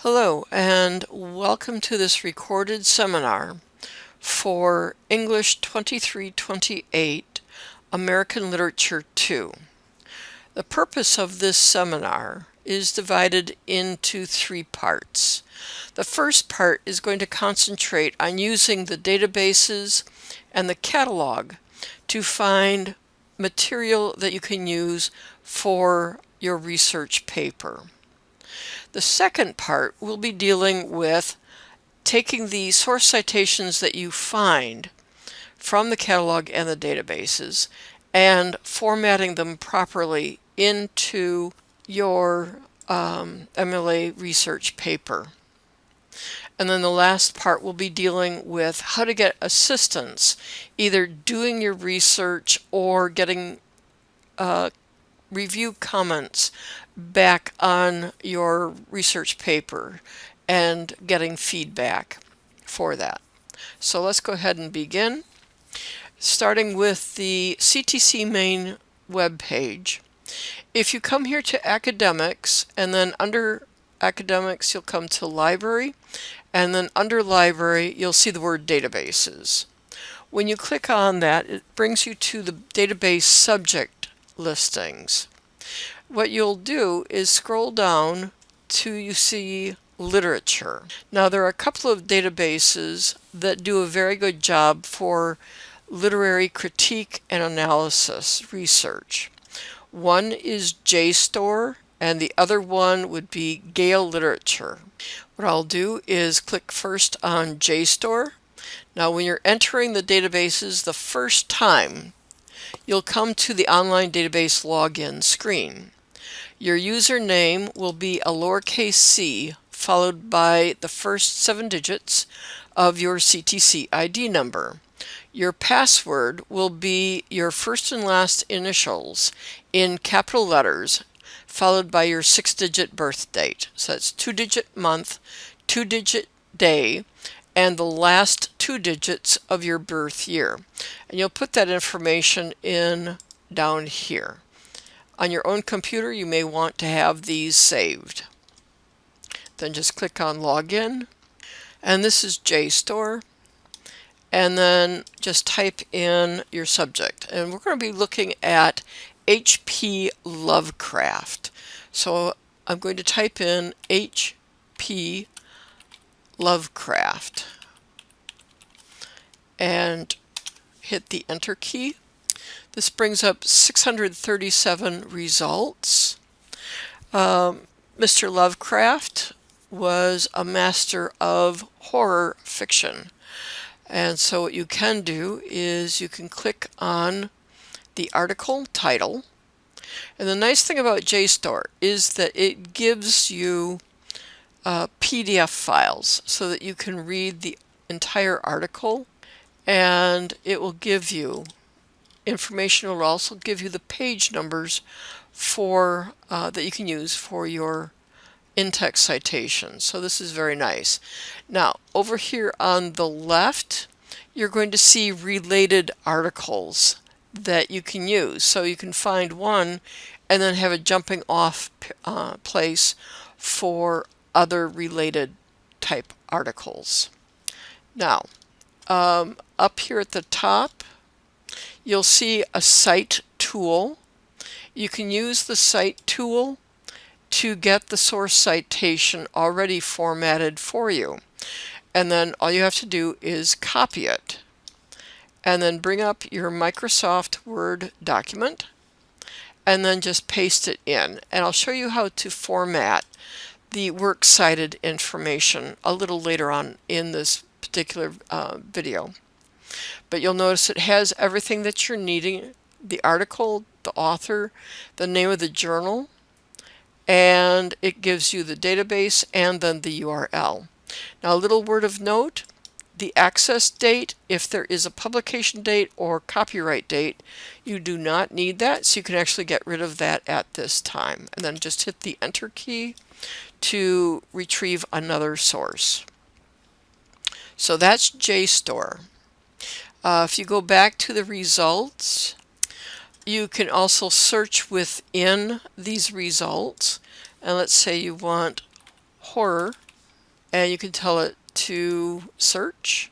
Hello and welcome to this recorded seminar for English 2328 American Literature 2. The purpose of this seminar is divided into three parts. The first part is going to concentrate on using the databases and the catalog to find material that you can use for your research paper. The second part will be dealing with taking the source citations that you find from the catalog and the databases and formatting them properly into your MLA research paper. And then the last part will be dealing with how to get assistance, either doing your research or getting review comments back on your research paper and getting feedback for that. So let's go ahead and begin. Starting with the CTC main web page. If you come here to Academics, and then under Academics you'll come to Library, and then under Library you'll see the word Databases. When you click on that, it brings you to the database subject listings. What you'll do is scroll down till you see literature. Now there are a couple of databases that do a very good job for literary critique and analysis research. One is JSTOR and the other one would be Gale Literature. What I'll do is click first on JSTOR. Now when you're entering the databases the first time, you'll come to the online database login screen. Your username will be a lowercase c followed by the first 7 digits of your CTC ID number. Your password will be your first and last initials in capital letters followed by your 6-digit birth date. So that's 2-digit month, 2-digit day, and the last 2 digits of your birth year. And you'll put that information in down here. On your own computer, you may want to have these saved. Then just click on Login, and this is JSTOR, and then just type in your subject. And we're going to be looking at H.P. Lovecraft. So I'm going to type in H.P. Lovecraft and hit the Enter key. This brings up 637 results. Mr. Lovecraft was a master of horror fiction. And so what you can do is you can click on the article title. And the nice thing about JSTOR is that it gives you PDF files so that you can read the entire article, and it will give you information. It will also give you the page numbers for that you can use for your in-text citations. So this is very nice. Now over here on the left you're going to see related articles that you can use. So you can find one and then have a jumping off place for other related type articles. Now up here at the top you'll see a cite tool. You can use the cite tool to get the source citation already formatted for you. And then all you have to do is copy it and then bring up your Microsoft Word document and then just paste it in. And I'll show you how to format the works cited information a little later on in this particular video. But you'll notice it has everything that you're needing: the article, the author, the name of the journal, and it gives you the database and then the URL. Now a little word of note: the access date, if there is a publication date or copyright date, you do not need that, so you can actually get rid of that at this time. And then just hit the Enter key to retrieve another source. So that's JSTOR. If you go back to the results, you can also search within these results. And let's say you want horror and you can tell it to search,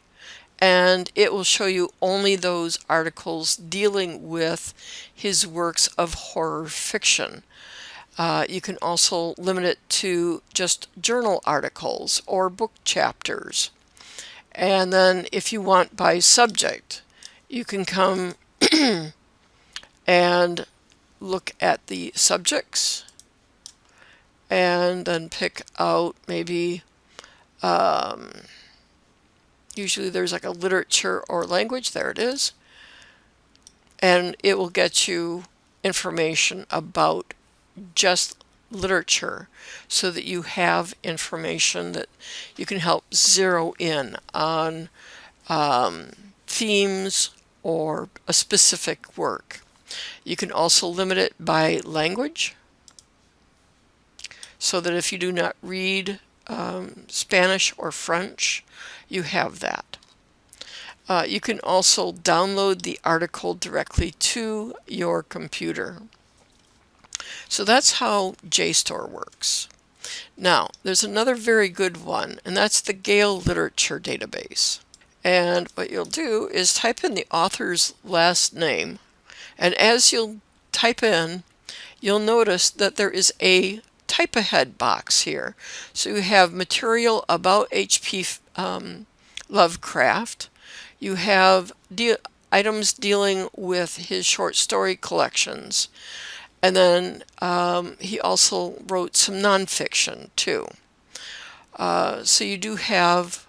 and it will show you only those articles dealing with his works of horror fiction. You can also limit it to just journal articles or book chapters. And then if you want by subject, you can come and look at the subjects and then pick out maybe, usually there's like a literature or language, there it is. And it will get you information about just literature so that you have information that you can help zero in on themes or a specific work. You can also limit it by language so that if you do not read Spanish or French, you have that. You can also download the article directly to your computer. So that's how JSTOR works. Now, there's another very good one, and that's the Gale Literature Database. And what you'll do is type in the author's last name, and as you'll type in, you'll notice that there is a type ahead box here. So you have material about H.P. Lovecraft. You have items dealing with his short story collections. And then he also wrote some nonfiction too. So you do have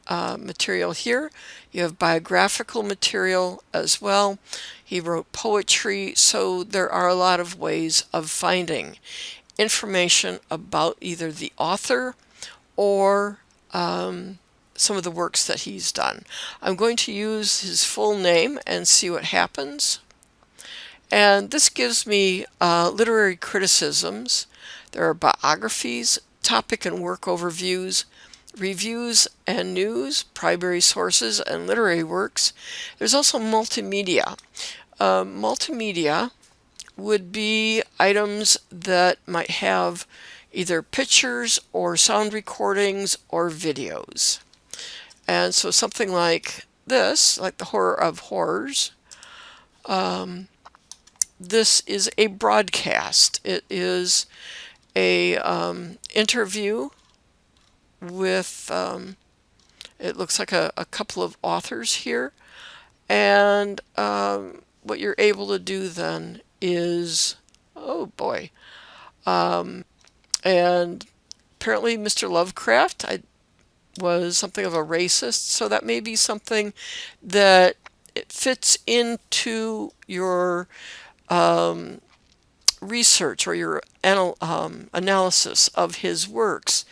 material here. You have biographical material as well. He wrote poetry, so there are a lot of ways of finding information about either the author or some of the works that he's done. I'm going to use his full name and see what happens. And this gives me literary criticisms. There are biographies, topic and work overviews, reviews and news, primary sources, and literary works. There's also multimedia. Multimedia would be items that might have either pictures or sound recordings or videos. And so something like this, like the Horror of Horrors, this is a broadcast. It is a interview with, it looks like a couple of authors here. And what you're able to do then is, oh boy, and apparently Mr. Lovecraft was something of a racist, so that may be something that it fits into your research or your analysis of his works,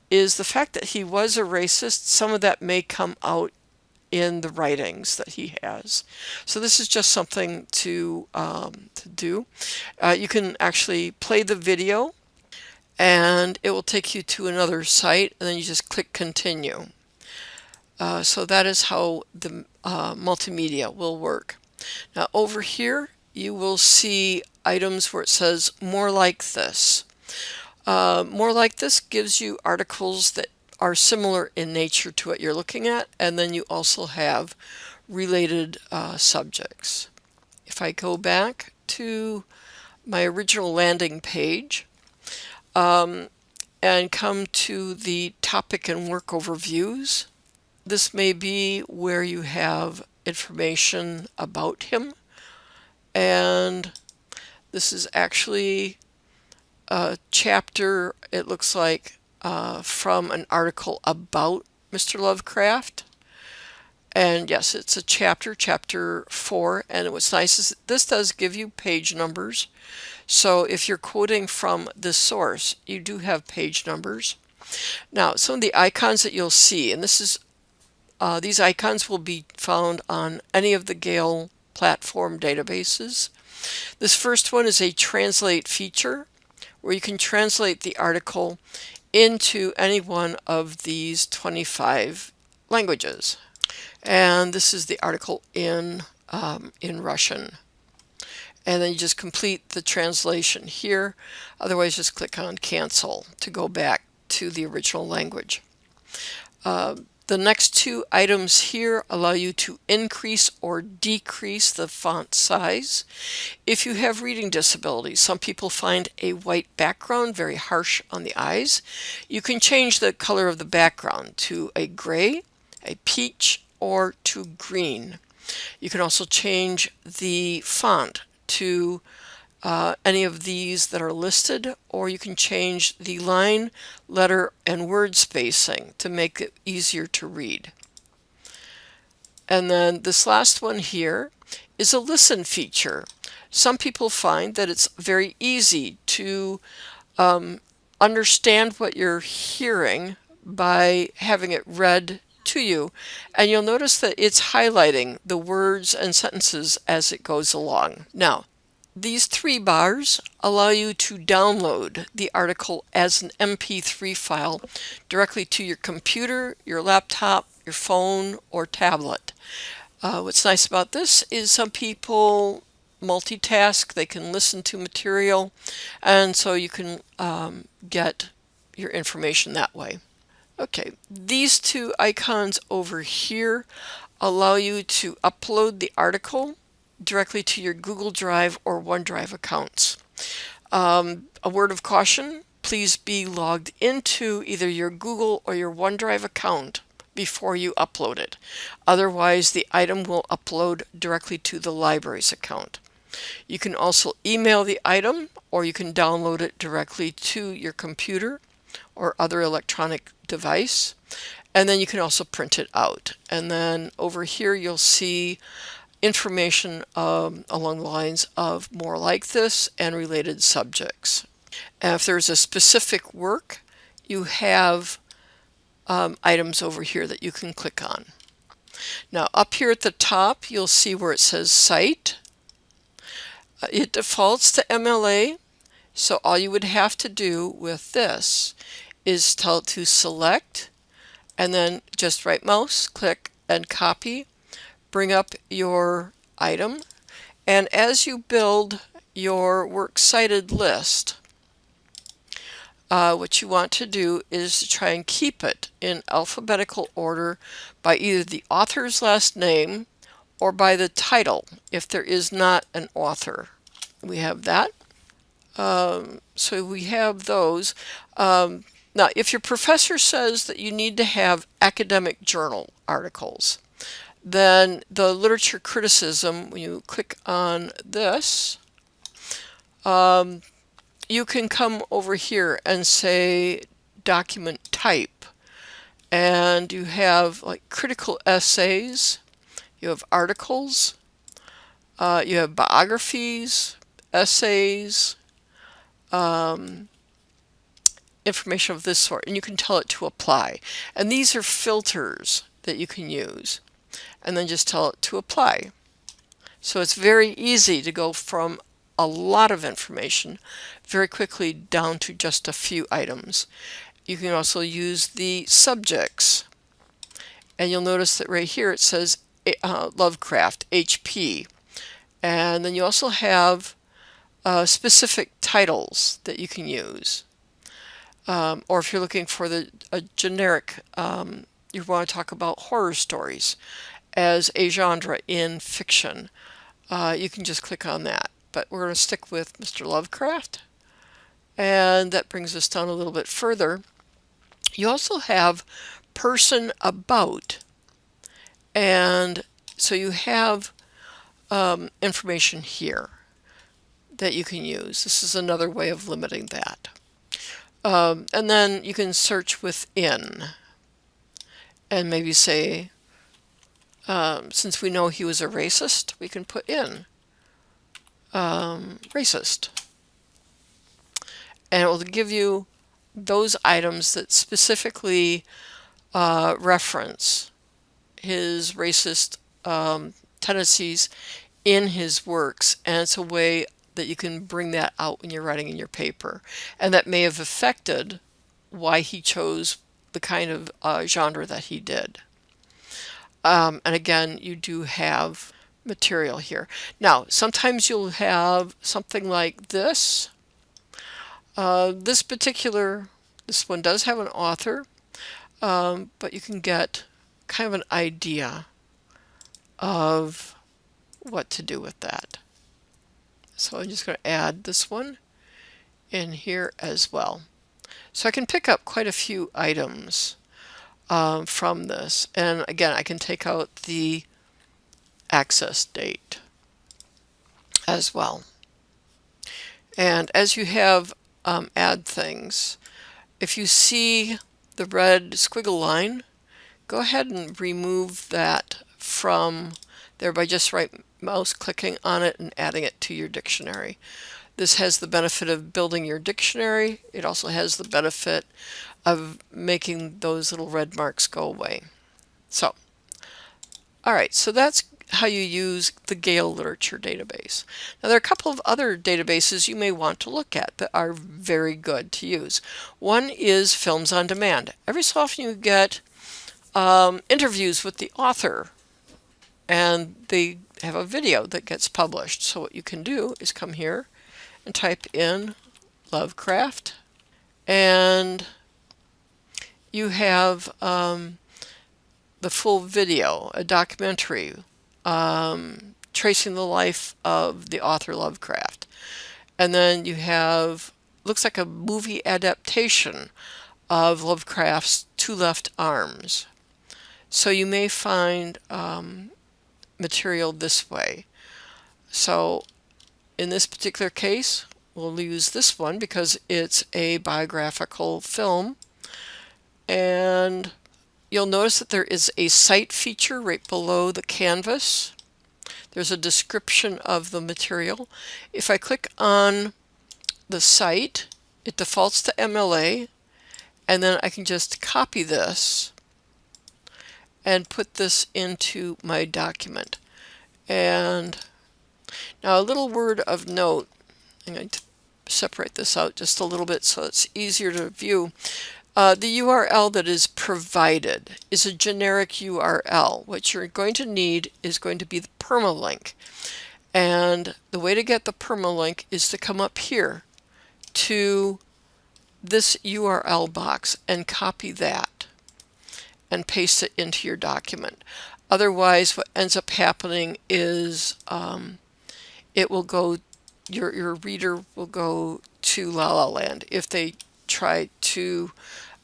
is the fact that he was a racist. Some of that may come out in the writings that he has. So this is just something to do. You can actually play the video and it will take you to another site, and then you just click continue. So that is how the multimedia will work. Now over here you will see items where it says more like this. More like this gives you articles that are similar in nature to what you're looking at, and then you also have related subjects. If I go back to my original landing page and come to the topic and work overviews, this may be where you have information about him, and this is actually a chapter, it looks like, from an article about Mr. Lovecraft. And yes, it's a chapter 4, and what's nice is this does give you page numbers. So if you're quoting from this source, you do have page numbers. Now, some of the icons that you'll see, and this is these icons will be found on any of the Gale platform databases. This first one is a translate feature, where you can translate the article into any one of these 25 languages. And this is the article in Russian. And then you just complete the translation here. Otherwise, just click on cancel to go back to the original language. The next two items here allow you to increase or decrease the font size. If you have reading disabilities, some people find a white background very harsh on the eyes. You can change the color of the background to a gray, a peach, or to green. You can also change the font to any of these that are listed, or you can change the line, letter, and word spacing to make it easier to read. And then this last one here is a listen feature. Some people find that it's very easy to understand what you're hearing by having it read to you, and you'll notice that it's highlighting the words and sentences as it goes along. Now, these three bars allow you to download the article as an MP3 file directly to your computer, your laptop, your phone, or tablet. What's nice about this is some people multitask, they can listen to material, and so you can get your information that way. Okay, these two icons over here allow you to upload the article directly to your Google Drive or OneDrive accounts. A word of caution, please be logged into either your Google or your OneDrive account before you upload it. Otherwise, the item will upload directly to the library's account. You can also email the item, or you can download it directly to your computer or other electronic device, and then you can also print it out. And then over here you'll see information along the lines of more like this and related subjects. And if there's a specific work, you have items over here that you can click on. Now up here at the top you'll see where it says Cite. It defaults to MLA, so all you would have to do with this is tell it to select and then just right mouse, click and copy, bring up your item, and as you build your works cited list, what you want to do is to try and keep it in alphabetical order by either the author's last name or by the title if there is not an author. We have that. So we have those. Now, if your professor says that you need to have academic journal articles, then the literature criticism, when you click on this, you can come over here and say document type, and you have like critical essays, you have articles, you have biographies, essays, information of this sort, and you can tell it to apply. And these are filters that you can use, and then just tell it to apply. So it's very easy to go from a lot of information very quickly down to just a few items. You can also use the subjects, and you'll notice that right here it says Lovecraft, HP, and then you also have specific titles that you can use. Or if you're looking for a generic, you want to talk about horror stories as a genre in fiction, you can just click on that. But we're going to stick with Mr. Lovecraft, and that brings us down a little bit further. You also have person about, and so you have information here that you can use. This is another way of limiting that. And then you can search within and maybe say, since we know he was a racist, we can put in racist. And it will give you those items that specifically reference his racist tendencies in his works, and it's a way that you can bring that out when you're writing in your paper, and that may have affected why he chose the kind of genre that he did. And again, you do have material here. Now, sometimes you'll have something like this. This one does have an author. but you can get kind of an idea of what to do with that. So I'm just going to add this one in here as well. So I can pick up quite a few items from this. And again, I can take out the access date as well. And as you have add things, if you see the red squiggle line, go ahead and remove that from there by just right mouse clicking on it and adding it to your dictionary. This has the benefit of building your dictionary. It also has the benefit of making those little red marks go away. So, all right, so that's how you use the Gale Literature Database. Now there are a couple of other databases you may want to look at that are very good to use. One is Films on Demand. Every so often you get interviews with the author, and they have a video that gets published. So what you can do is come here and type in Lovecraft, and you have the full video, a documentary tracing the life of the author Lovecraft. And then you have, looks like a movie adaptation of Lovecraft's Two Left Arms. So you may find material this way. So in this particular case, we'll use this one because it's a biographical film. And you'll notice that there is a site feature right below the canvas. There's a description of the material. If I click on the site, it defaults to MLA, and then I can just copy this and put this into my document. And now a little word of note, I'm going to separate this out just a little bit so it's easier to view. The URL that is provided is a generic URL. What you're going to need is going to be the permalink. And the way to get the permalink is to come up here to this URL box and copy that and paste it into your document. Otherwise, what ends up happening is it will go, your reader will go to La La Land if they try to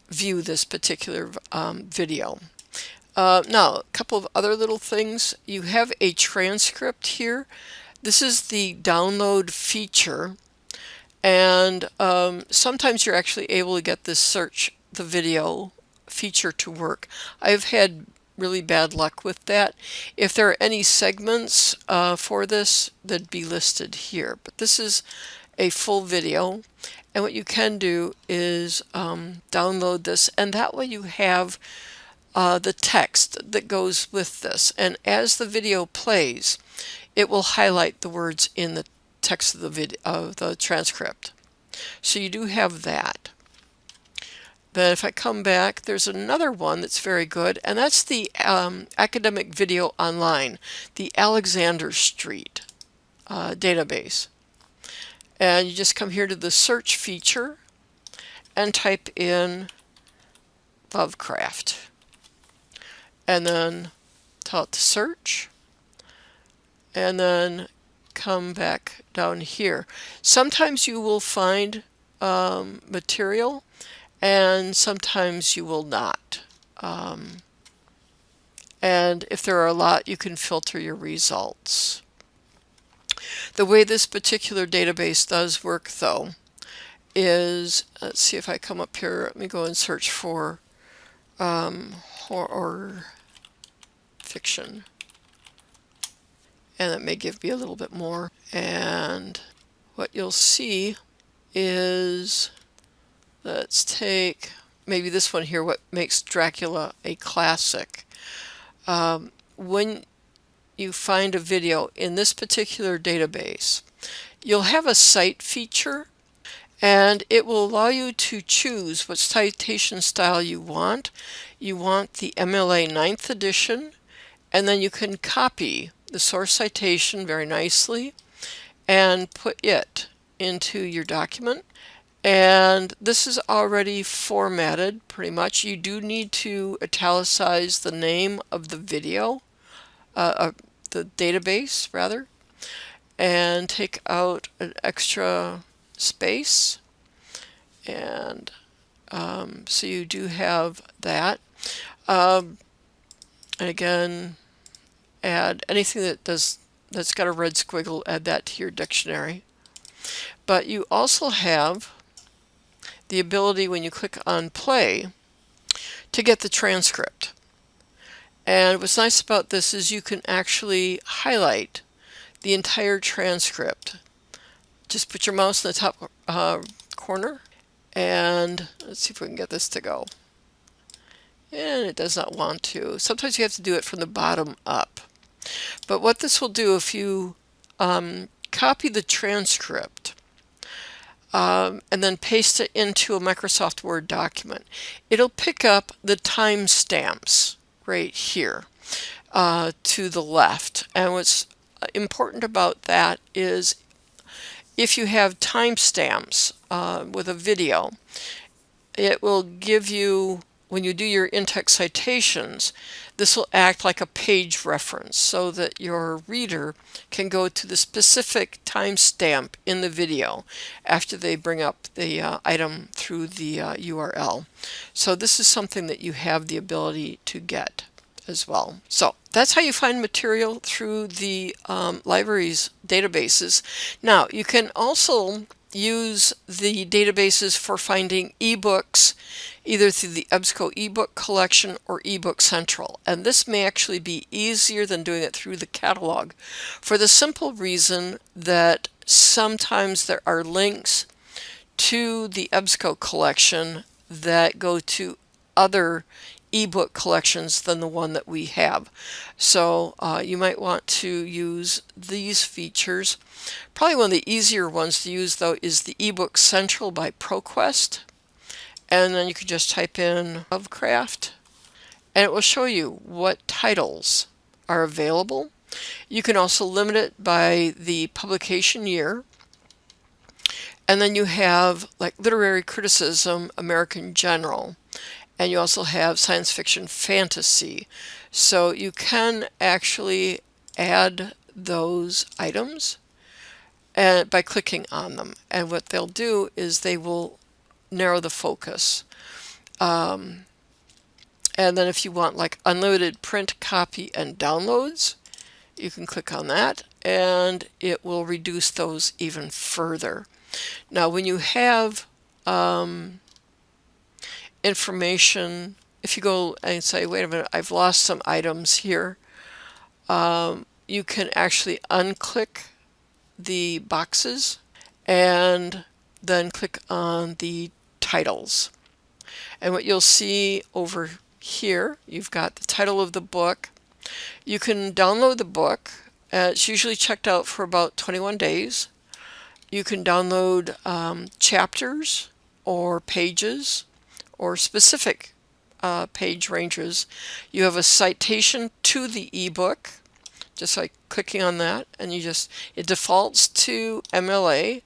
view this particular video. Now, a couple of other little things. You have a transcript here. This is the download feature, and sometimes you're actually able to get this search the video feature to work. I've had really bad luck with that. If there are any segments for this, they'd be listed here. But this is a full video, and what you can do is download this, and that way you have the text that goes with this. And as the video plays, it will highlight the words in the text of the video, of the transcript. So you do have that. Then if I come back, there's another one that's very good, and that's the Academic Video Online, the Alexander Street database. And you just come here to the search feature and type in Lovecraft. And then tell it to search. And then come back down here. Sometimes you will find material, and sometimes you will not. And if there are a lot, you can filter your results. The way this particular database does work, though, is, let's see if I come up here, let me go and search for horror fiction. And that may give me a little bit more. And what you'll see is, let's take maybe this one here, what makes Dracula a classic. When you find a video in this particular database, you'll have a cite feature, and it will allow you to choose what citation style you want. You want the MLA 9th edition, and then you can copy the source citation very nicely and put it into your document. And this is already formatted pretty much. You do need to italicize the name of the video, the database rather, and take out an extra space. And so you do have that. And again, add anything that's got a red squiggle, add that to your dictionary. But you also have the ability when you click on play to get the transcript. And what's nice about this is you can actually highlight the entire transcript. Just put your mouse in the top corner and let's see if we can get this to go. And it does not want to. Sometimes you have to do it from the bottom up. But what this will do, if you copy the transcript and then paste it into a Microsoft Word document, it'll pick up the timestamps right here to the left. And what's important about that is if you have timestamps with a video, it will give you, when you do your in-text citations, this will act like a page reference so that your reader can go to the specific timestamp in the video after they bring up the item through the URL. So this is something that you have the ability to get as well. So that's how you find material through the library's databases. Now you can also use the databases for finding ebooks either through the EBSCO ebook collection or eBook Central, and this may actually be easier than doing it through the catalog for the simple reason that sometimes there are links to the EBSCO collection that go to other ebook collections than the one that we have. So you might want to use these features. Probably one of the easier ones to use though is the eBook Central by ProQuest, and then you can just type in Lovecraft and it will show you what titles are available. You can also limit it by the publication year. And then you have like literary criticism, American General, and you also have science fiction fantasy. So you can actually add those items by clicking on them. And what they'll do is they will narrow the focus. And then if you want like unlimited print, copy, and downloads, you can click on that and it will reduce those even further. Now when you have information, if you go and say, wait a minute, I've lost some items here, you can actually unclick the boxes and then click on the titles. And what you'll see over here, you've got the title of the book. You can download the book. It's usually checked out for about 21 days. You can download chapters or pages or specific page ranges. You have a citation to the ebook, just like clicking on that, and it defaults to MLA,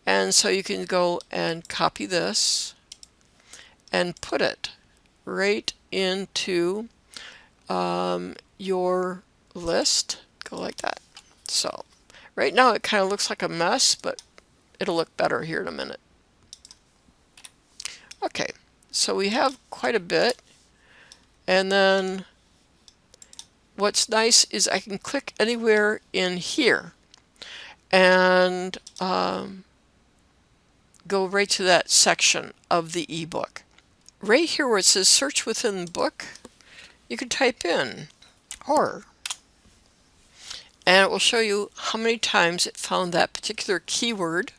and so you can go and copy this and put it right into your list. Go like that. So right now it kind of looks like a mess, but it'll look better here in a minute. Okay, so we have quite a bit, and then what's nice is I can click anywhere in here and go right to that section of the ebook. Right here where it says search within the book, you can type in horror and it will show you how many times it found that particular keyword,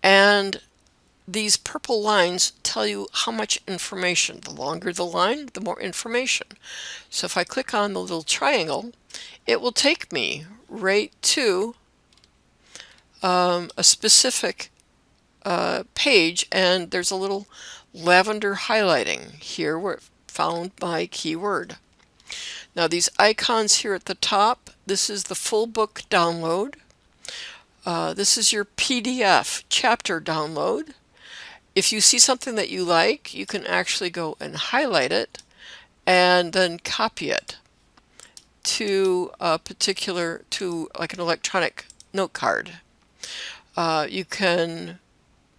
and these purple lines tell you how much information. The longer the line, the more information. So if I click on the little triangle, it will take me right to a specific page, and there's a little lavender highlighting here where it found my keyword. Now these icons here at the top, this is the full book download. This is your PDF chapter download. If you see something that you like, you can actually go and highlight it and then copy it to a particular, to like an electronic note card. You can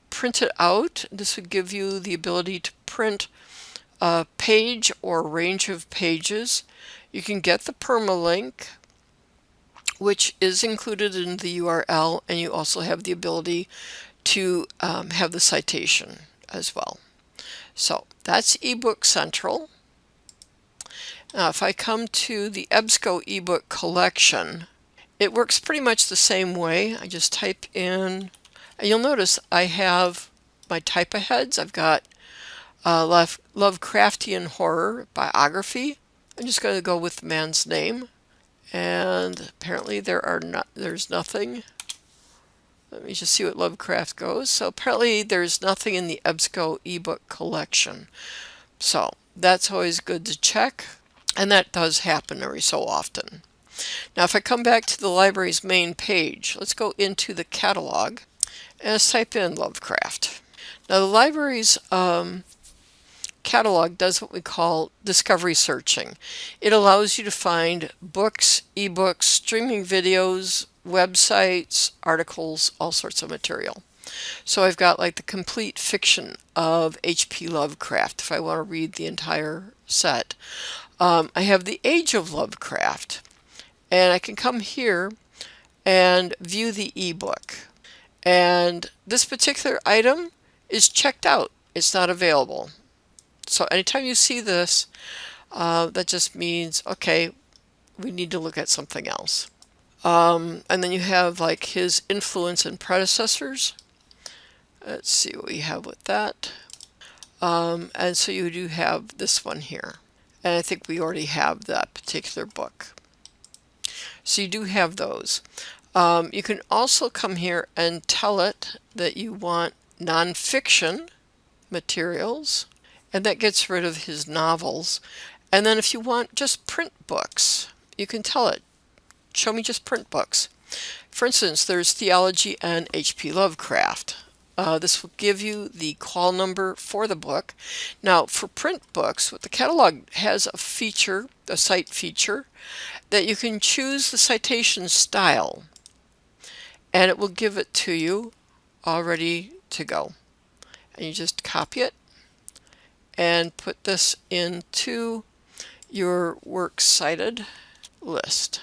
print it out. This would give you the ability to print a page or a range of pages. You can get the permalink, which is included in the URL, and you also have the ability to have the citation as well. So that's eBook Central. Now if I come to the EBSCO ebook collection, it works pretty much the same way. I just type in, and you'll notice I have my type aheads. I've got Lovecraftian horror biography. I'm just going to go with the man's name, and apparently there's nothing. Let me just see what Lovecraft goes. So apparently there's nothing in the EBSCO ebook collection. So that's always good to check, and that does happen every so often. Now if I come back to the library's main page, let's go into the catalog and let's type in Lovecraft. Now the library's catalog does what we call discovery searching. It allows you to find books, ebooks, streaming videos, websites, articles, all sorts of material. So I've got like the complete fiction of H.P. Lovecraft if I want to read the entire set. I have the Age of Lovecraft, and I can come here and view the ebook. And this particular item is checked out. It's not available. So anytime you see this, that just means, okay, we need to look at something else. And then you have like his influence and predecessors. Let's see what we have with that. And so you do have this one here. And I think we already have that particular book. So you do have those. You can also come here and tell it that you want nonfiction materials, and that gets rid of his novels. And then if you want just print books, you can tell it, show me just print books. For instance, there's Theology and H.P. Lovecraft. This will give you the call number for the book. Now, for print books, what the catalog has a feature, a cite feature, that you can choose the citation style, and it will give it to you all ready to go. And you just copy it and put this into your works cited list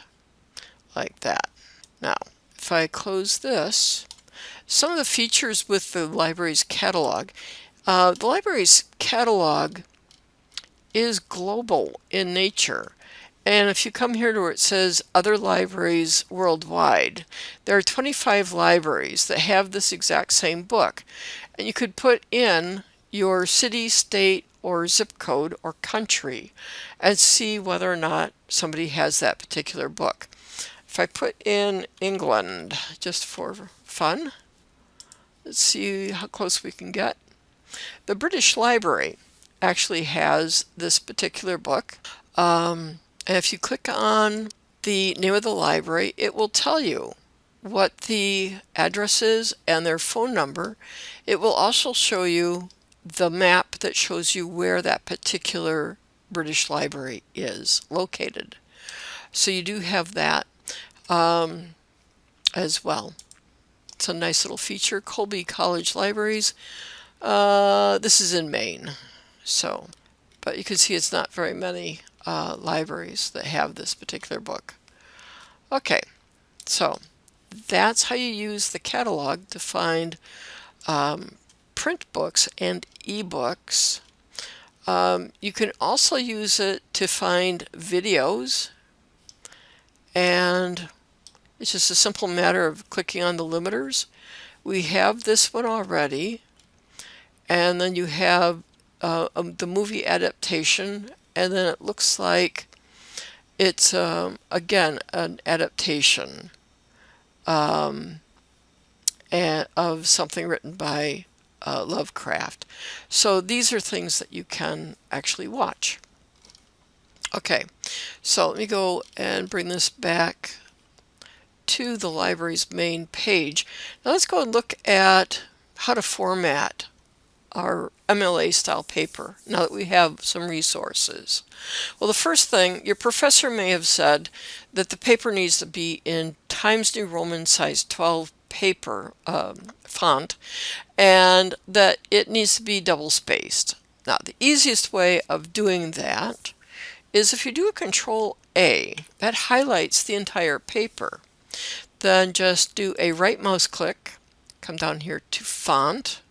like that. Now, if I close this, some of the features with the library's catalog. The library's catalog is global in nature. And if you come here to where it says other libraries worldwide, there are 25 libraries that have this exact same book. And you could put in your city, state, or zip code or country and see whether or not somebody has that particular book. If I put in England just for fun, let's see how close we can get. The British Library actually has this particular book. And if you click on the name of the library, it will tell you what the address is and their phone number. It will also show you the map that shows you where that particular British Library is located. So you do have that as well. It's a nice little feature. Colby College Libraries. This is in Maine. So, but you can see it's not very many libraries that have this particular book. Okay, so that's how you use the catalog to find print books and ebooks. You can also use it to find videos, and it's just a simple matter of clicking on the limiters. We have this one already, and then you have the movie adaptation, and then it looks like it's again an adaptation of something written by Lovecraft. So these are things that you can actually watch. Okay, so let me go and bring this back to the library's main page. Now let's go and look at how to format our MLA style paper now that we have some resources. Well, the first thing, your professor may have said that the paper needs to be in Times New Roman size 12 paper font, and that it needs to be double spaced. Now, the easiest way of doing that is if you do a Control A, that highlights the entire paper. Then just do a right mouse click, come down here to Font,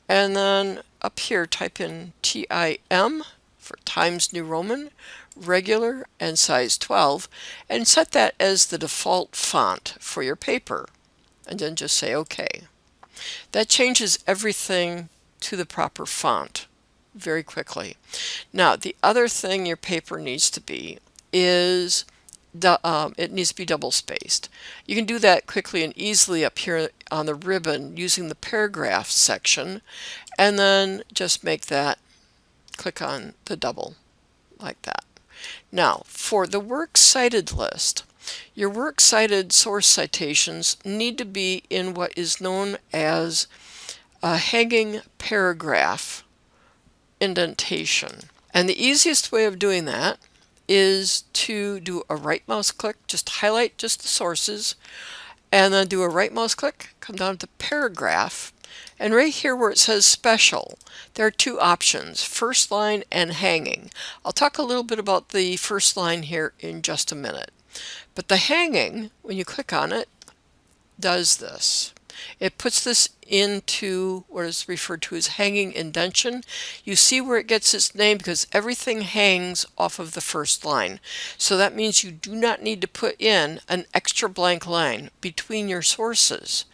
and then up here type in TIM for Times New Roman, regular, and size 12, and set that as the default font for your paper, and then just say OK. That changes everything to the proper font very quickly. Now, the other thing your paper needs to be is it needs to be double spaced. You can do that quickly and easily up here on the ribbon using the paragraph section, and then just make that, click on the double like that. Now, for the works cited list, your works cited source citations need to be in what is known as a hanging paragraph indentation. And the easiest way of doing that is to do a right mouse click, just highlight just the sources, and then do a right mouse click, come down to paragraph, and right here where it says special, there are two options, first line and hanging. I'll talk a little bit about the first line here in just a minute. But the hanging, when you click on it, does this. It puts this into what is referred to as hanging indentation. You see where it gets its name because everything hangs off of the first line. So that means you do not need to put in an extra blank line between your sources.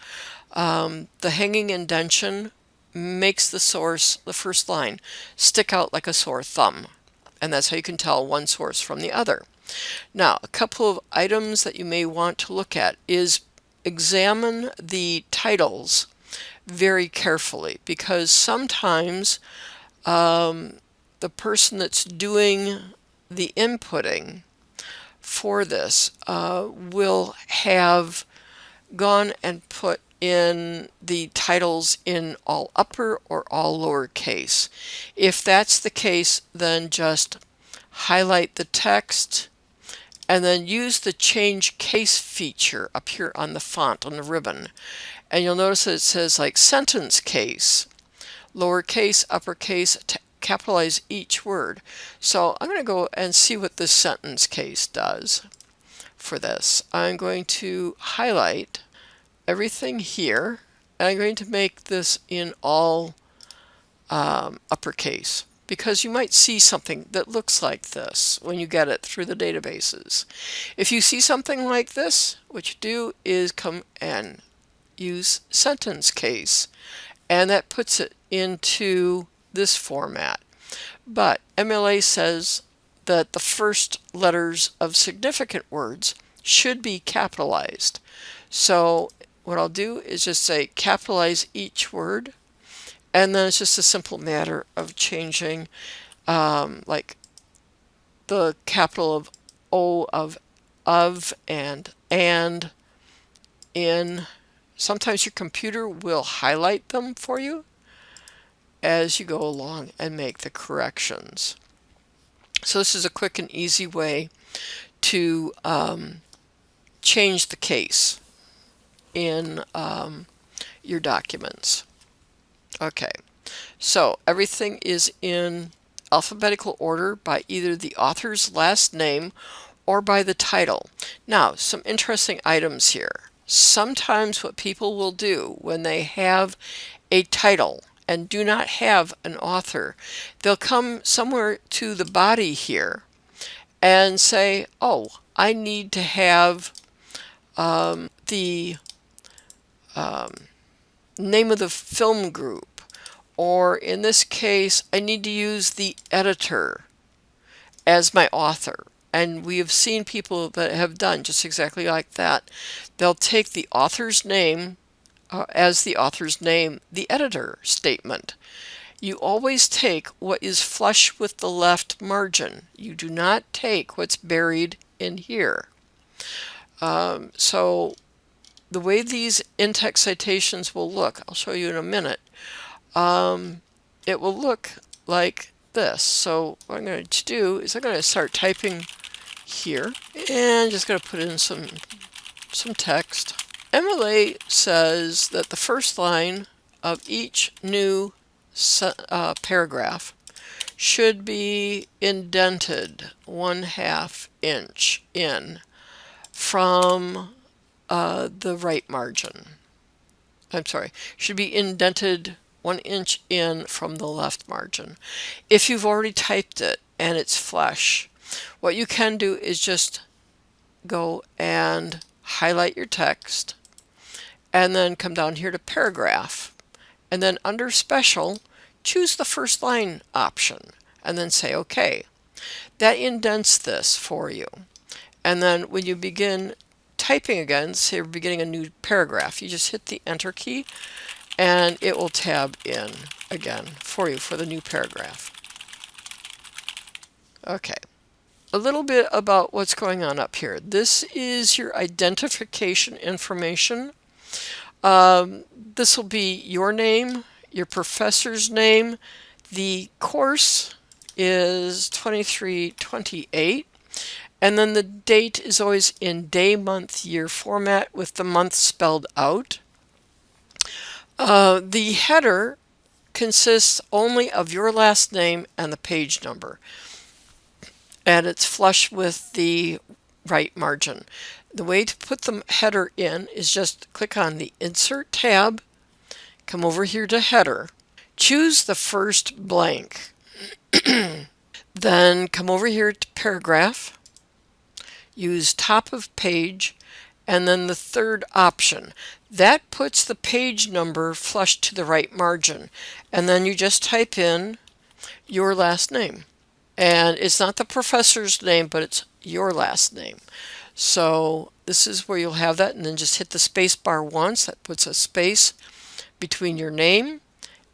The hanging indentation makes the source, the first line, stick out like a sore thumb. And that's how you can tell one source from the other. Now, a couple of items that you may want to look at is examine the titles very carefully, because sometimes the person that's doing the inputting for this will have gone and put in the titles in all upper or all lowercase. If that's the case, then just highlight the text and then use the change case feature up here on the font on the ribbon. And you'll notice that it says like sentence case, lowercase, uppercase, capitalize each word. So I'm going to go and see what this sentence case does for this. I'm going to highlight everything here, and I'm going to make this in all uppercase, because you might see something that looks like this when you get it through the databases. If you see something like this, what you do is come and use sentence case, and that puts it into this format. But MLA says that the first letters of significant words should be capitalized. So what I'll do is just say capitalize each word, and then it's just a simple matter of changing like the capital of O of and in. Sometimes your computer will highlight them for you as you go along and make the corrections. So this is a quick and easy way to change the case in your documents. Okay, so everything is in alphabetical order by either the author's last name or by the title. Now, some interesting items here. Sometimes what people will do when they have a title and do not have an author, they'll come somewhere to the body here and say, oh, I need to have the name of the film group, or in this case, I need to use the editor as my author. And we have seen people that have done just exactly like that. They'll take the author's name as the author's name, the editor statement. You always take what is flush with the left margin. You do not take what's buried in here. So the way these in-text citations will look, I'll show you in a minute, it will look like this. So what I'm going to do is I'm going to start typing here and just going to put in some text. MLA says that the first line of each new paragraph should be indented 1/2 inch in from the right margin. I'm sorry, should be indented 1 inch in from the left margin. If you've already typed it and it's flush, what you can do is just go and highlight your text and then come down here to paragraph, and then under special choose the first line option and then say OK. That indents this for you, and then when you begin typing again, say you're beginning a new paragraph, you just hit the enter key and it will tab in again for you for the new paragraph. Okay. A little bit about what's going on up here. This is your identification information. This will be your name, your professor's name. The course is 2328, and then the date is always in day, month, year format with the month spelled out. The header consists only of your last name and the page number, and it's flush with the right margin. The way to put the header in is just click on the Insert tab, come over here to Header, choose the first blank, then come over here to Paragraph, use top of page, and then the third option. That puts the page number flush to the right margin, and then you just type in your last name. And it's not the professor's name, but it's your last name. So this is where you'll have that, and then just hit the space bar once. That puts a space between your name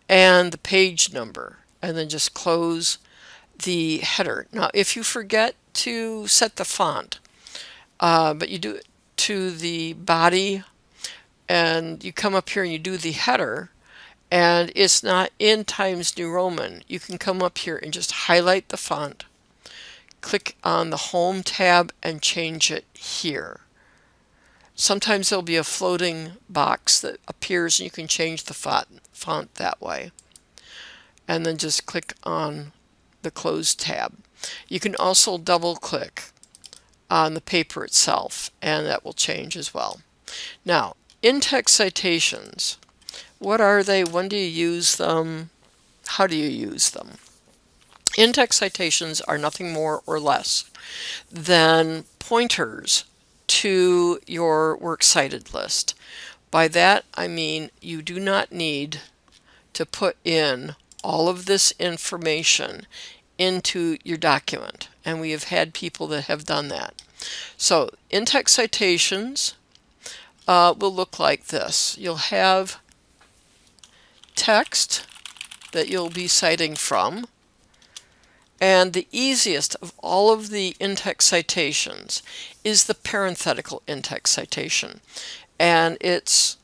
and the page number, and then just close the header. Now if you forget to set the font, but you do it to the body and you come up here and you do the header and it's not in Times New Roman, you can come up here and just highlight the font, click on the Home tab and change it here. Sometimes there'll be a floating box that appears and you can change the font that way. And then just click on the Close tab. You can also double click on the paper itself and that will change as well. Now, in-text citations. What are they? When do you use them? How do you use them? In-text citations are nothing more or less than pointers to your works cited list. By that I mean you do not need to put in all of this information into your document, and we have had people that have done that. So in-text citations will look like this. You'll have text that you'll be citing from, and the easiest of all of the in-text citations is the parenthetical in-text citation, and it's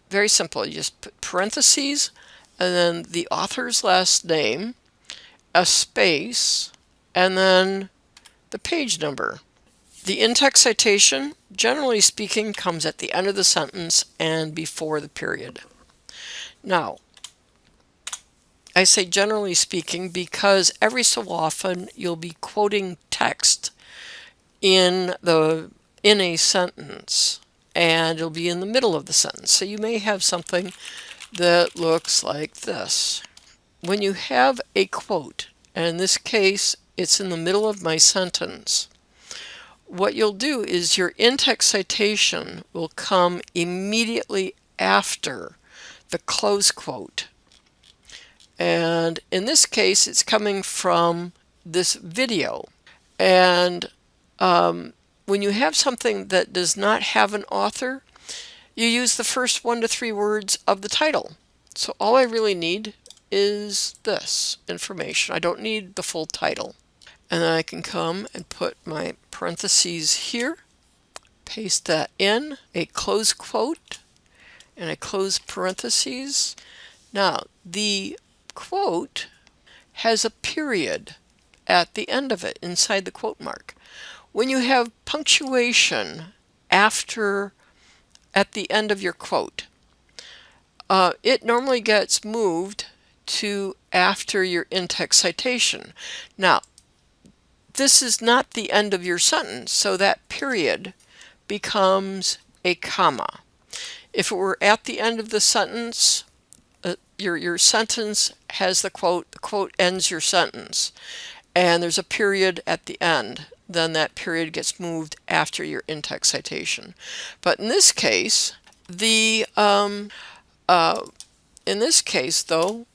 very simple. You just put parentheses and then the author's last name, a space, and then the page number. The in-text citation, generally speaking, comes at the end of the sentence and before the period. Now, I say generally speaking because every so often you'll be quoting text in a sentence and it'll be in the middle of the sentence. So you may have something that looks like this. When you have a quote, and in this case it's in the middle of my sentence, what you'll do is your in-text citation will come immediately after the close quote. And in this case, it's coming from this video. And when you have something that does not have an author, you use the first 1 to 3 words of the title. So all I really need is this information. I don't need the full title. And then I can come and put my parentheses here paste that in, a close quote and a close parentheses. Now, the quote has a period at the end of it, inside the quote mark. When you have punctuation at the end of your quote, it normally gets moved to after your in-text citation. Now, this is not the end of your sentence, so that period becomes a comma. If it were at the end of the sentence, your sentence has the quote ends your sentence, and there's a period at the end, then that period gets moved after your in-text citation. But in this case, though,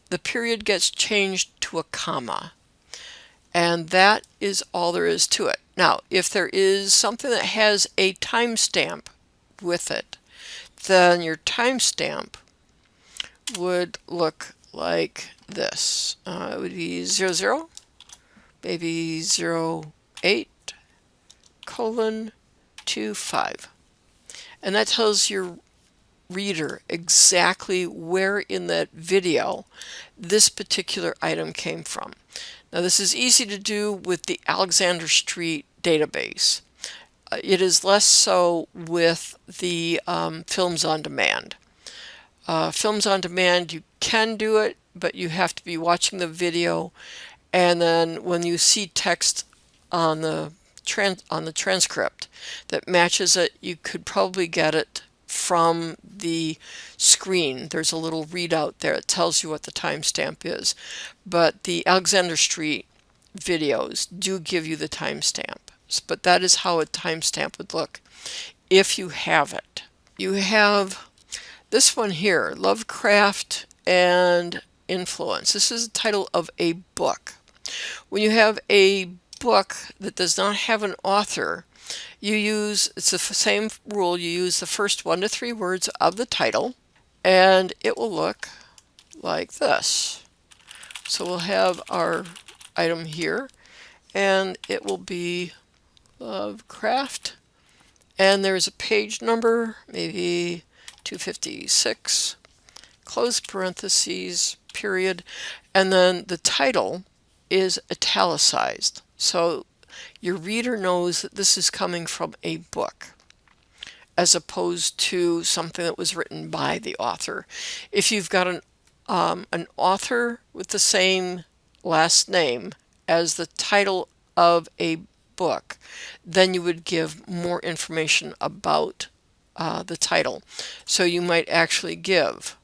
the period gets changed to a comma. And that is all there is to it. Now, if there is something that has a timestamp with it, then your timestamp would look like this. It would be 00, maybe 08, colon, 25. And that tells your reader exactly where in that video this particular item came from. Now, this is easy to do with the Alexander Street database. It is less so with the Films on Demand. Films on Demand, you can do it, but you have to be watching the video, and then when you see text on the transcript that matches it, you could probably get it from the screen. There's a little readout there that tells you what the timestamp is. But the Alexander Street videos do give you the timestamp. But that is how a timestamp would look if you have it. You have this one here, Lovecraft and Influence. This is the title of a book. When you have a book that does not have an author, it's the same rule. You use the first 1 to 3 words of the title, and it will look like this. So we'll have our item here, and it will be Lovecraft, and there's a page number, maybe 256, close parentheses, period, and then the title is italicized. So your reader knows that this is coming from a book as opposed to something that was written by the author. If you've got an author with the same last name as the title of a book, then you would give more information about the title. So you might actually give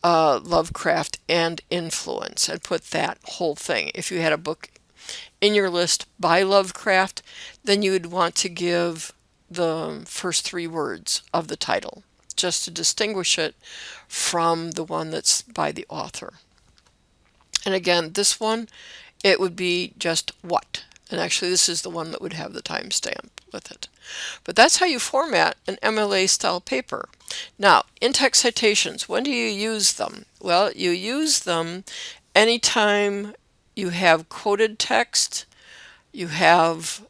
Lovecraft and Influence and put that whole thing. If you had a book in your list by Lovecraft, then you would want to give the first 3 words of the title, just to distinguish it from the one that's by the author. And again, this one, it would be just what. And actually, this is the one that would have the timestamp with it. But that's how you format an MLA style paper. Now, in-text citations, when do you use them? Well, you use them anytime you have quoted text, you have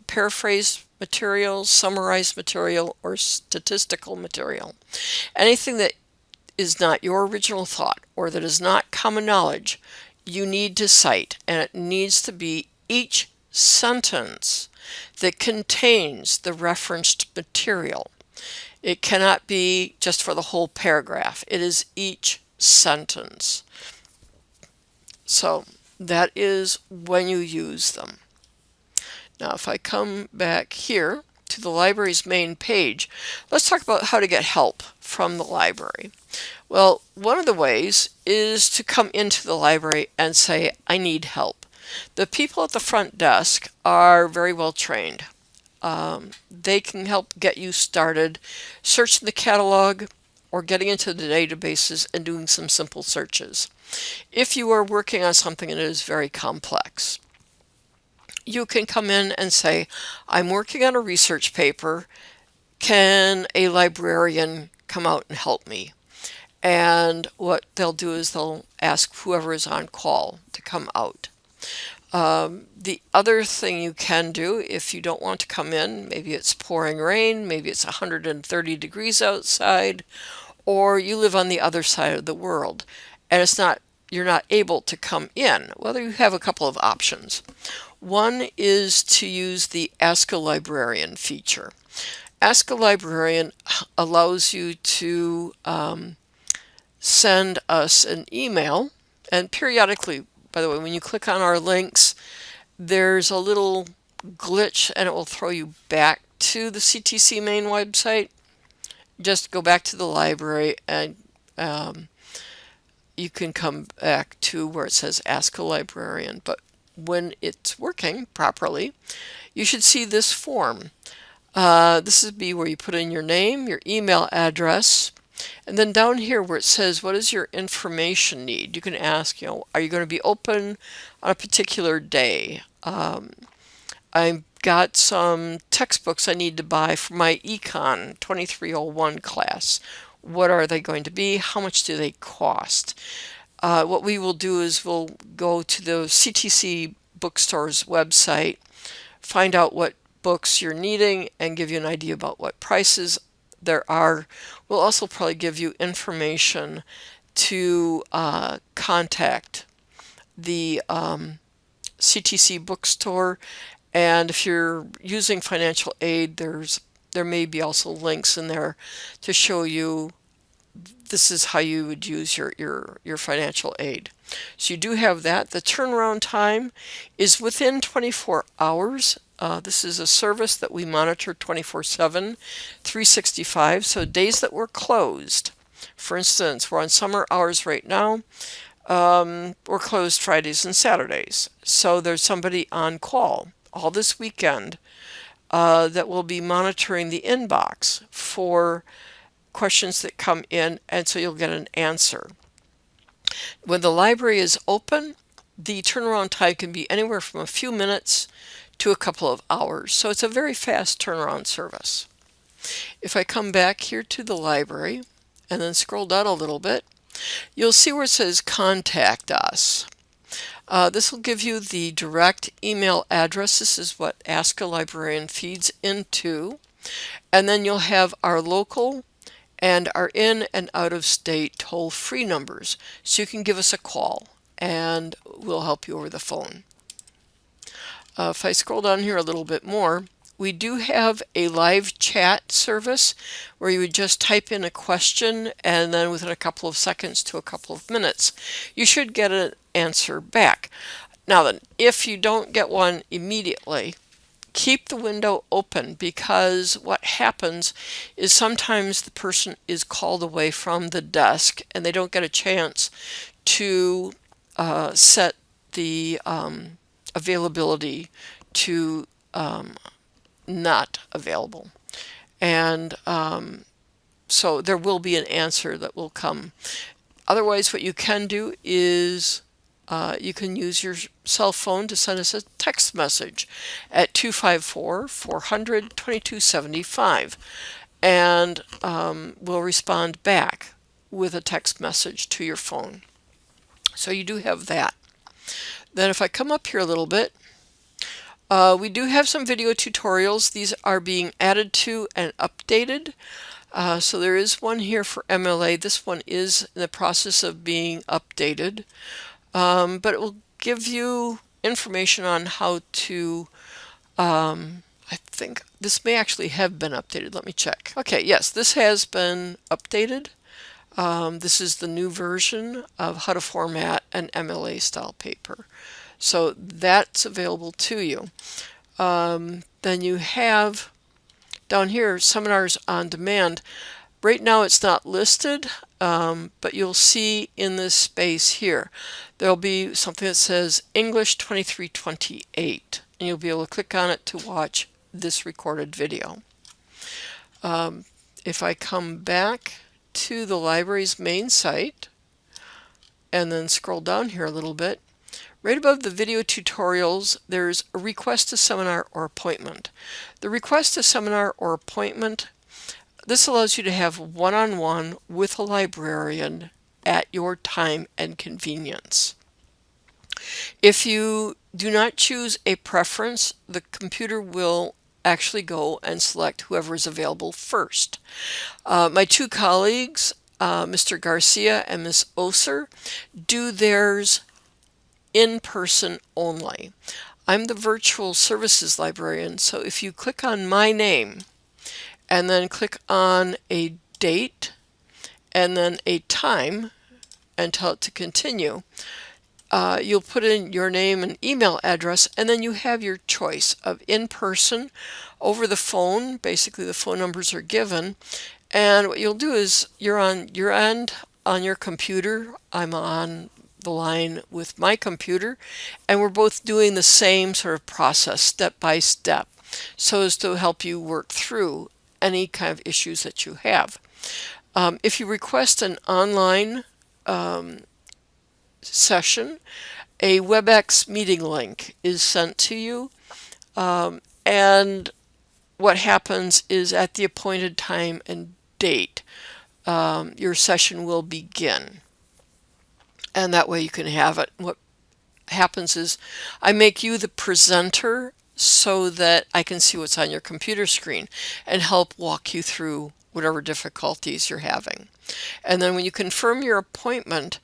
paraphrased material, summarized material, or statistical material. Anything that is not your original thought or that is not common knowledge, you need to cite, and it needs to be each sentence that contains the referenced material. It cannot be just for the whole paragraph. It is each sentence. So that is when you use them. Now, if I come back here to the library's main page, let's talk about how to get help from the library. Well, one of the ways is to come into the library and say, I need help. The people at the front desk are very well trained. They can help get you started searching the catalog or getting into the databases and doing some simple searches. If you are working on something that is very complex, you can come in and say, I'm working on a research paper. Can a librarian come out and help me? And what they'll do is they'll ask whoever is on call to come out. The other thing you can do if you don't want to come in, maybe it's pouring rain, maybe it's 130 degrees outside, or you live on the other side of the world and you're not able to come in. Well, you have a couple of options. One is to use the Ask a Librarian feature. Ask a Librarian allows you to send us an email, and periodically, by the way, when you click on our links, there's a little glitch and it will throw you back to the CTC main website. Just go back to the library and you can come back to where it says Ask a Librarian. But when it's working properly, you should see this form. This would be where you put in your name, your email address, and then down here where it says, what is your information need? You can ask, are you going to be open on a particular day? I've got some textbooks I need to buy for my Econ 2301 class. What are they going to be? How much do they cost? What we will do is we'll go to the CTC bookstore's website, find out what books you're needing, and give you an idea about what prices there are. We'll also probably give you information to contact the CTC bookstore, and if you're using financial aid, there may be also links in there to show you this is how you would use your financial aid. So you do have that. The turnaround time is within 24 hours. This is a service that we monitor 24/7, 365. So days that we're closed, for instance, we're on summer hours right now. We're closed Fridays and Saturdays. So there's somebody on call all this weekend that will be monitoring the inbox for questions that come in, and so you'll get an answer. When the library is open, the turnaround time can be anywhere from a few minutes to a couple of hours. So it's a very fast turnaround service. If I come back here to the library and then scroll down a little bit, you'll see where it says Contact Us. This will give you the direct email address. This is what Ask a Librarian feeds into. And then you'll have our local and our in and out of state toll-free numbers. So you can give us a call and we'll help you over the phone. If I scroll down here a little bit more, we do have a live chat service where you would just type in a question and then within a couple of seconds to a couple of minutes, you should get an answer back. Now then, if you don't get one immediately, keep the window open, because what happens is sometimes the person is called away from the desk and they don't get a chance to set the availability to not available. And so there will be an answer that will come. Otherwise, what you can do is you can use your cell phone to send us a text message at 254-400-2275, and we'll respond back with a text message to your phone. So you do have that. Then if I come up here a little bit, we do have some video tutorials. These are being added to and updated. So there is one here for MLA. This one is in the process of being updated. But it will give you information on how to, I think this may actually have been updated. Let me check. Okay, yes, this has been updated. This is the new version of how to format an MLA style paper. So that's available to you. Then you have down here seminars on demand. Right now it's not listed, but you'll see in this space here, there'll be something that says English 2328, and you'll be able to click on it to watch this recorded video. If I come back to the library's main site and then scroll down here a little bit, right above the video tutorials, there's a request a seminar or appointment. The request a seminar or appointment, this allows you to have one-on-one with a librarian at your time and convenience. If you do not choose a preference. The computer will actually go and select whoever is available first. My two colleagues, Mr. Garcia and Ms. Oser, do theirs in person only. I'm the virtual services librarian, so if you click on my name and then click on a date and then a time and tell it to continue, you'll put in your name and email address, and then you have your choice of in person, over the phone. Basically, the phone numbers are given, and what you'll do is you're on your end on your computer. I'm on the line with my computer, and we're both doing the same sort of process step by step so as to help you work through any kind of issues that you have. If you request an online session, a WebEx meeting link is sent to you, and what happens is at the appointed time and date, your session will begin, and that way you can have it. What happens is I make you the presenter so that I can see what's on your computer screen and help walk you through whatever difficulties you're having. And then when you confirm your appointment,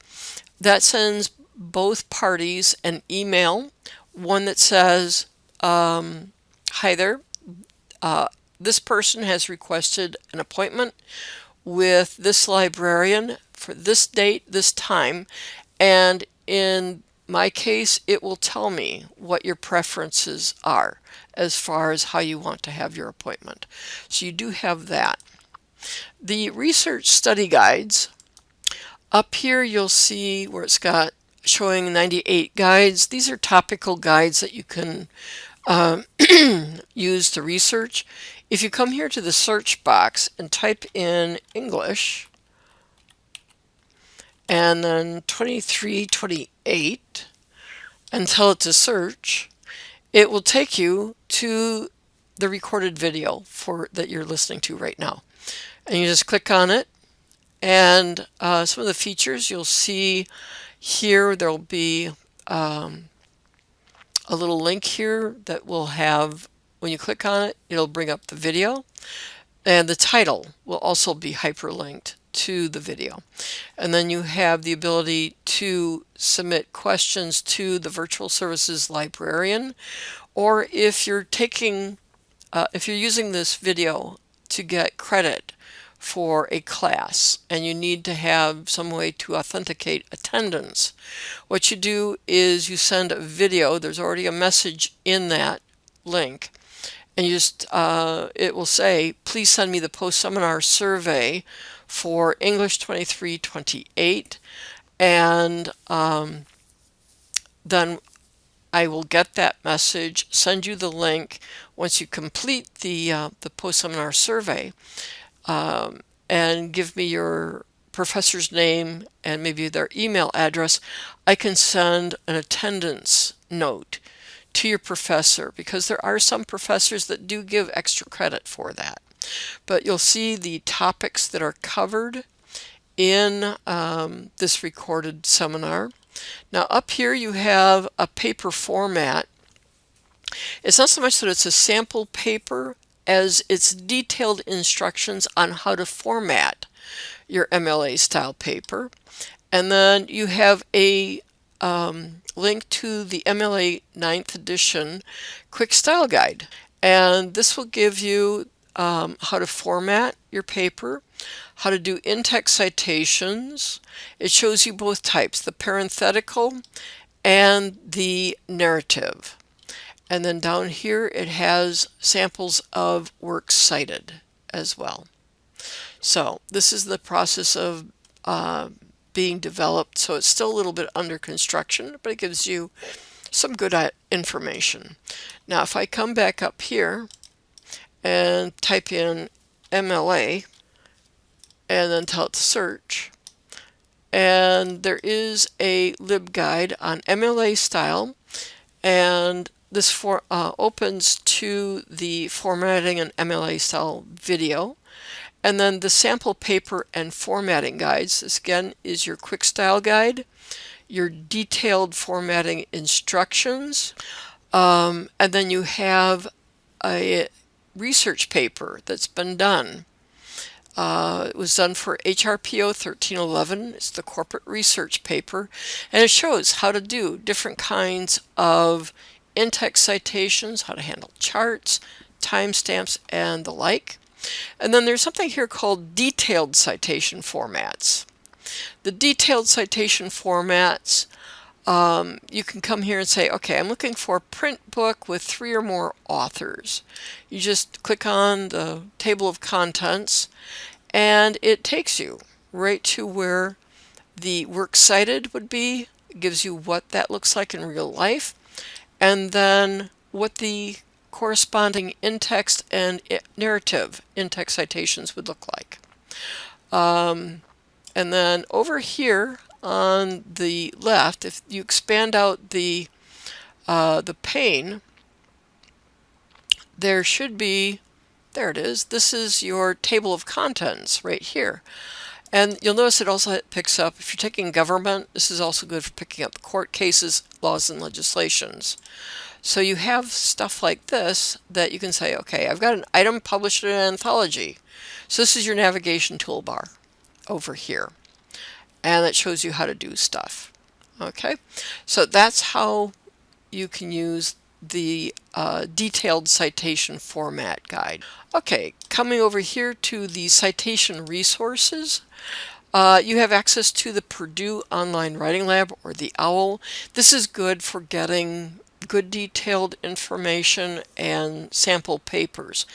that sends both parties an email, one that says, hi there, this person has requested an appointment with this librarian for this date, this time, and in my case, it will tell me what your preferences are as far as how you want to have your appointment. So you do have that. The research study guides, up here you'll see where it's got showing 98 guides. These are topical guides that you can use to research. If you come here to the search box and type in English and then 2328 and tell it to search, it will take you to the recorded video that you're listening to right now. And you just click on it, and some of the features you'll see here, there'll be a little link here that will have, when you click on it, it'll bring up the video, and the title will also be hyperlinked to the video. And then you have the ability to submit questions to the virtual services librarian, or if you're using this video to get credit for a class and you need to have some way to authenticate attendance, what you do is you send a video. There's already a message in that link, and you just it will say, please send me the post-seminar survey for English 2328, and then I will get that message, send you the link once you complete the post-seminar survey, and give me your professor's name and maybe their email address. I can send an attendance note to your professor, because there are some professors that do give extra credit for that. But you'll see the topics that are covered in this recorded seminar. Now up here you have a paper format. It's not so much that it's a sample paper as it's detailed instructions on how to format your MLA style paper. And then you have a link to the MLA 9th edition quick style guide. And this will give you how to format your paper, how to do in-text citations. It shows you both types, the parenthetical and the narrative. And then down here it has samples of works cited as well. So this is the process of being developed. So it's still a little bit under construction, but it gives you some good information. Now if I come back up here and type in MLA and then tell it to search, and there is a libguide on MLA style, and this opens to the formatting and MLA style video, and then the sample paper and formatting guides. This again is your quick style guide. your detailed formatting instructions, and then you have a research paper that's been done. It was done for HRPO 1311. It's the corporate research paper, and it shows how to do different kinds of in-text citations, how to handle charts, timestamps, and the like. And then there's something here called detailed citation formats. The detailed citation formats, you can come here and say, okay, I'm looking for a print book with 3 or more authors. You just click on the table of contents and it takes you right to where the works cited would be. It gives you what that looks like in real life, and then what the corresponding in-text and narrative in-text citations would look like. And then over here on the left, if you expand out the pane, there should be, there it is. This is your table of contents right here. And you'll notice it also picks up, if you're taking government, this is also good for picking up court cases, laws, and legislations. So you have stuff like this that you can say, okay, I've got an item published in an anthology. So this is your navigation toolbar over here. And it shows you how to do stuff. Okay, so that's how you can use the detailed citation format guide. Okay, coming over here to the citation resources, you have access to the Purdue Online Writing Lab, or the OWL. This is good for getting good detailed information and sample papers.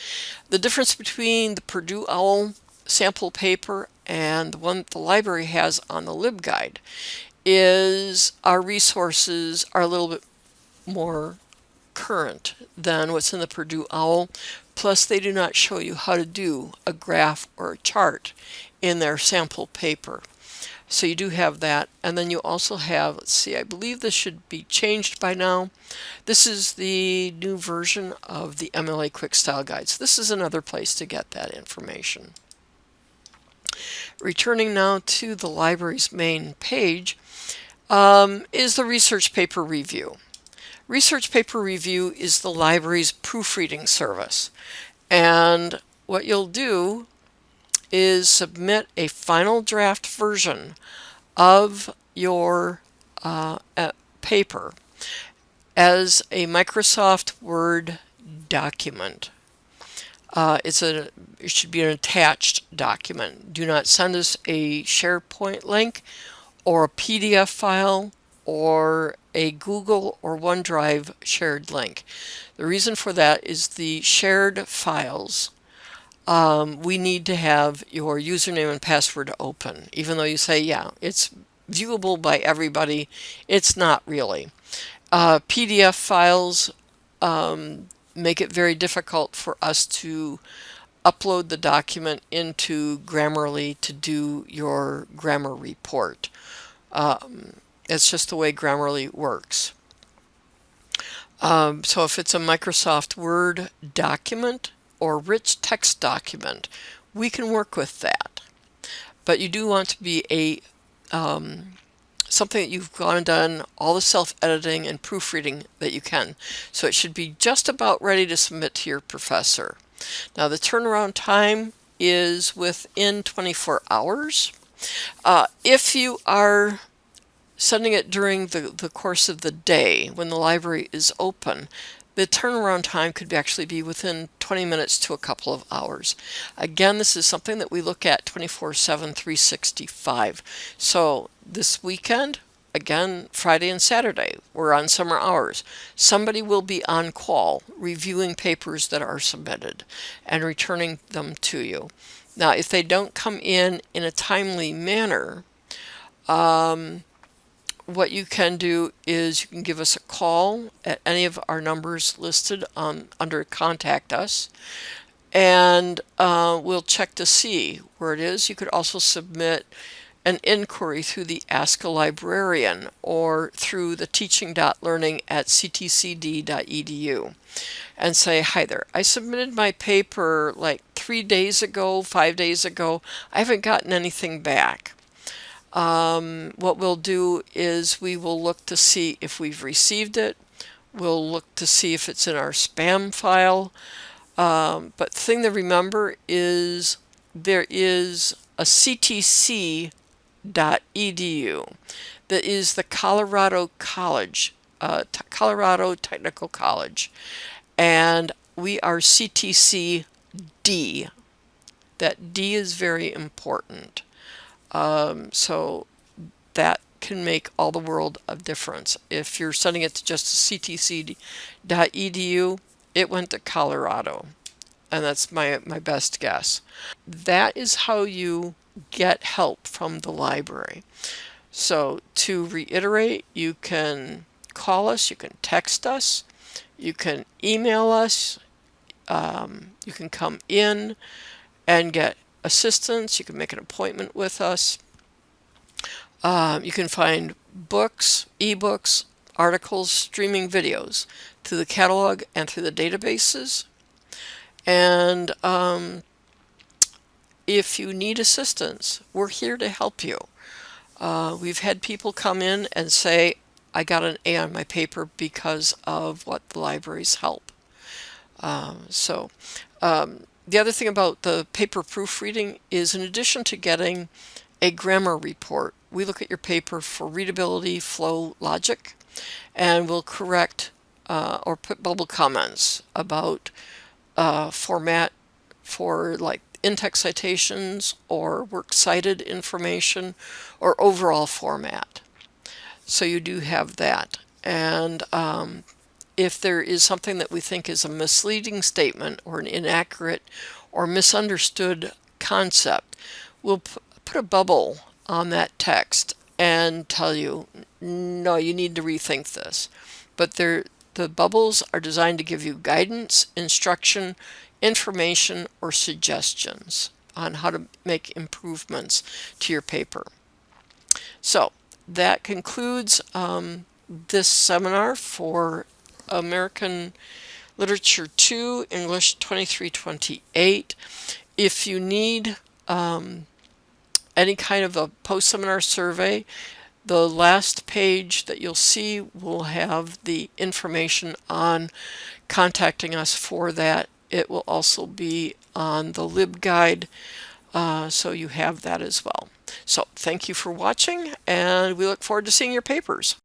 The difference between the Purdue OWL sample paper and the one the library has on the LibGuide is our resources are a little bit more current than what's in the Purdue OWL. Plus, they do not show you how to do a graph or a chart in their sample paper. So you do have that. And then you also have, let's see, I believe this should be changed by now. This is the new version of the MLA Quick Style Guides. This is another place to get that information. Returning now to the library's main page is the research paper review. Research paper review is the library's proofreading service. And what you'll do is submit a final draft version of your paper as a Microsoft Word document. It should be an attached document. Do not send us a SharePoint link or a PDF file or a Google or OneDrive shared link. The reason for that is the shared files. We need to have your username and password open. Even though you say, yeah, it's viewable by everybody, it's not really. PDF files make it very difficult for us to upload the document into Grammarly to do your grammar report. It's just the way Grammarly works. So if it's a Microsoft Word document or rich text document, we can work with that. But you do want to be a something that you've gone and done all the self-editing and proofreading that you can. So it should be just about ready to submit to your professor. Now the turnaround time is within 24 hours. If you are sending it during the course of the day when the library is open, the turnaround time could actually be within 20 minutes to a couple of hours. Again, this is something that we look at 24/7, 365. So this weekend, again, Friday and Saturday, we're on summer hours. Somebody will be on call reviewing papers that are submitted and returning them to you. Now, if they don't come in a timely manner, what you can do is you can give us a call at any of our numbers listed under Contact Us, and we'll check to see where it is. You could also submit an inquiry through the Ask a Librarian or through the teaching.learning@ctcd.edu and say, hi there, I submitted my paper like 3 days ago, 5 days ago. I haven't gotten anything back. What we'll do is we will look to see if we've received it. We'll look to see if it's in our spam file. But the thing to remember is there is a ctc.edu that is the Colorado College, Colorado Technical College, and we are CTC D. That D is very important. So that can make all the world of difference. If you're sending it to just ctc.edu, it went to Colorado, and that's my best guess. That is how you get help from the library. So to reiterate, you can call us, you can text us, you can email us, you can come in and get assistance, you can make an appointment with us. You can find books, ebooks, articles, streaming videos through the catalog and through the databases. And if you need assistance, we're here to help you. We've had people come in and say, I got an A on my paper because of what the libraries help. The other thing about the paper proofreading is, in addition to getting a grammar report, we look at your paper for readability, flow, logic, and we'll correct or put bubble comments about format for like in-text citations or works cited information or overall format. So you do have that. And if there is something that we think is a misleading statement or an inaccurate or misunderstood concept, we'll put a bubble on that text and tell you, no, you need to rethink this. But the bubbles are designed to give you guidance, instruction, information, or suggestions on how to make improvements to your paper. So that concludes this seminar for American Literature 2, English 2328. If you need any kind of a post-seminar survey, the last page that you'll see will have the information on contacting us for that. It will also be on the LibGuide, so you have that as well. So thank you for watching, and we look forward to seeing your papers.